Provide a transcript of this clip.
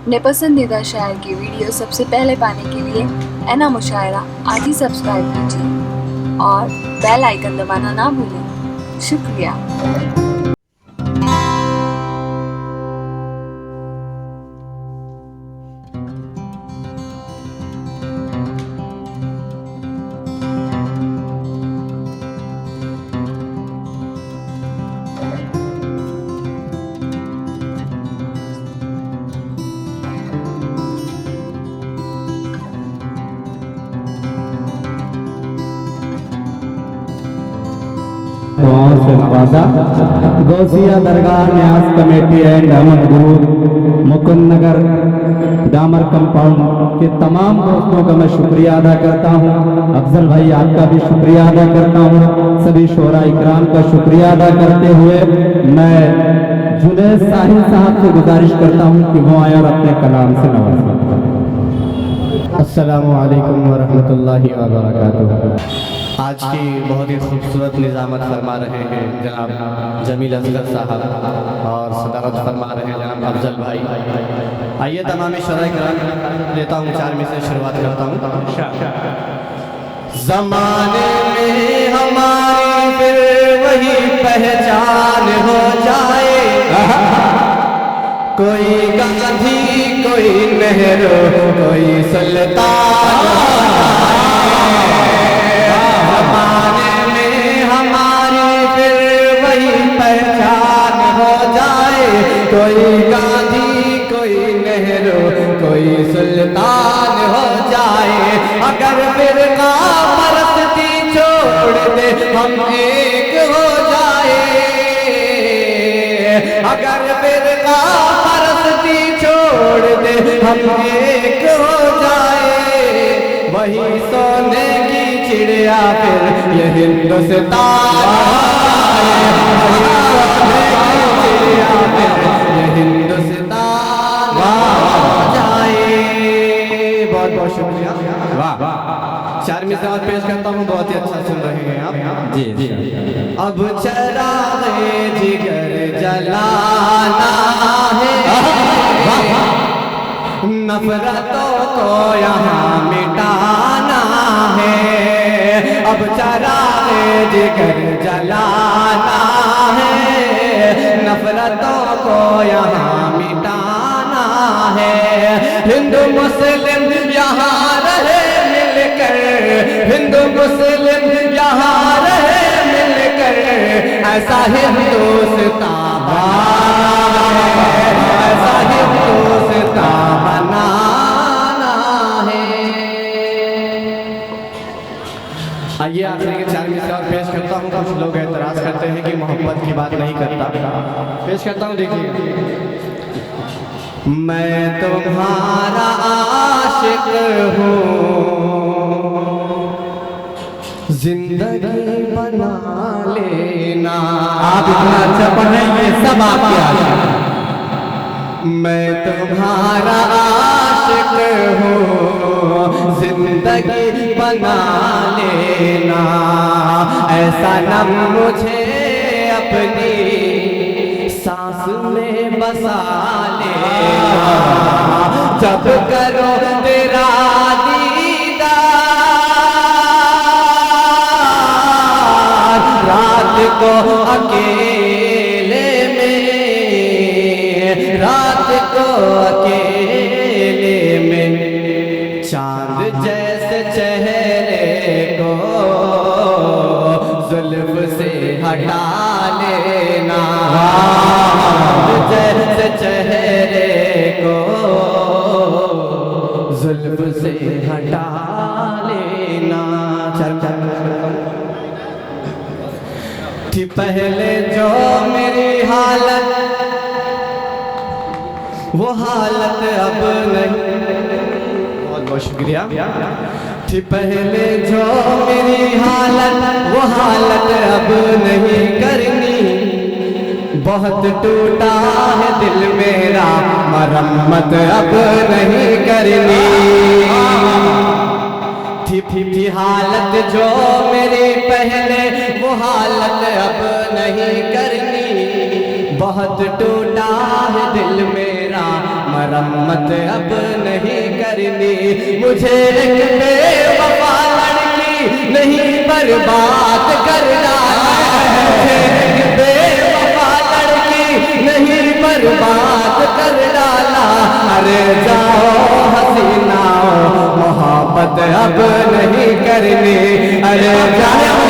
अपने पसंदीदा शायर की वीडियो सबसे पहले पाने के लिए एना मुशायरा आज ही सब्सक्राइब कीजिए और बेल आइकन दबाना ना भूलें। शुक्रिया। दुआओं से नवाजा। गौसिया दरगाह न्यास कमेटी एंड अहमद गुरु मुकुंद नगर डामर कंपाउंड के तमाम दोस्तों का मैं शुक्रिया अदा करता हूं। अफजल भाई आपका भी शुक्रिया अदा करता हूं। सभी शोरा इकराम का शुक्रिया अदा करते हुए मैं जुनैद साहिल साहब से गुजारिश करता हूं कि वो आए और अपने कलाम से नवाजें। अस्सलामु अलैकुम व रहमतुल्लाहि व बरकातुहू। आज की बहुत ही खूबसूरत निज़ामत फरमा रहे हैं जनाब जमील असगर साहब और सदारत फरमा रहे हैं जनाब अफजल भाई। आइए तमामी शोरा किराम लेता हूँ, 4 में से शुरुआत करता हूँ। ज़माने में हमारी फिर वही पहचान हो जाए, कोई गांधी कोई नेहरू कोई सुल्तान। कोई गांधी कोई नेहरू कोई सुल्तान हो जाए, अगर फिरका परस्ती छोड़ दे हम एक हो जाए, अगर फिरका परस्ती छोड़ दे हम एक हो जाए, वही सोने की चिड़िया फिर ये हिंदुस्तान। हिंदुस्तान जाए। बहुत बहुत शुक्रिया। वाह, 4 मिसाल पेश करता हूँ, बहुत ही अच्छा सुन रहे हैं आप। जी जी। अब चरागे जिगर जलाना है, नफरतों को यहाँ मिटाना है। अब चरागे जिगर जलाना है, नफरतों को यहाँ मिटाना है। हिंदू मुस्लिम यहाँ रहे मिलकर, हिंदू मुस्लिम यहाँ रहे मिलकर, ऐसा हिंदुस्तान है, ऐसा हिंदुस्तान बनाना है। आइए आखिरी के 4 मिसरे और पेश करता हूँ। कुछ लोग एतराज करते हैं कि मोहब्बत की बात नहीं करता। पेश करता हूँ, देखिए। मैं तुम्हारा आशिक हूँ, जिंदगी बना लेना। आप इतना अच्छा पढ़ रहे हैं, ये सब आपके आशिक। मैं तुम्हारा आशिक हूँ, जिंदगी बना लेना। ऐसा नम मुझे अपनी सांस में बसा लेना, जब करो तेरा दीदार, रात को अकेले में, रात को अकेले में, चांद जैसे चेहरे को जुल्फ से हटा लेना, जैसे चेहरे को जुल्फ से हटा लेना। थी पहले जो मेरी हालत, वो हालत अब नहीं। बहुत बहुत शुक्रिया। थी पहले जो मेरी हालत, वो हालत अब नहीं करनी। बहुत टूटा है दिल मेरा, मरम्मत अब नहीं करनी। थी हालत जो मेरी पहले, वो हालत अब नहीं करनी। बहुत टूटा है दिल मेरा, मरम्मत अब नहीं करनी, मुझे एक बेवफा लड़की नहीं बर्बाद कर डाला, मुझे एक बेवफा लड़की नहीं बर्बाद कर डाला। अरे जाओ हसीनाओ मोहब्बत अब नहीं करनी, अरे जाओ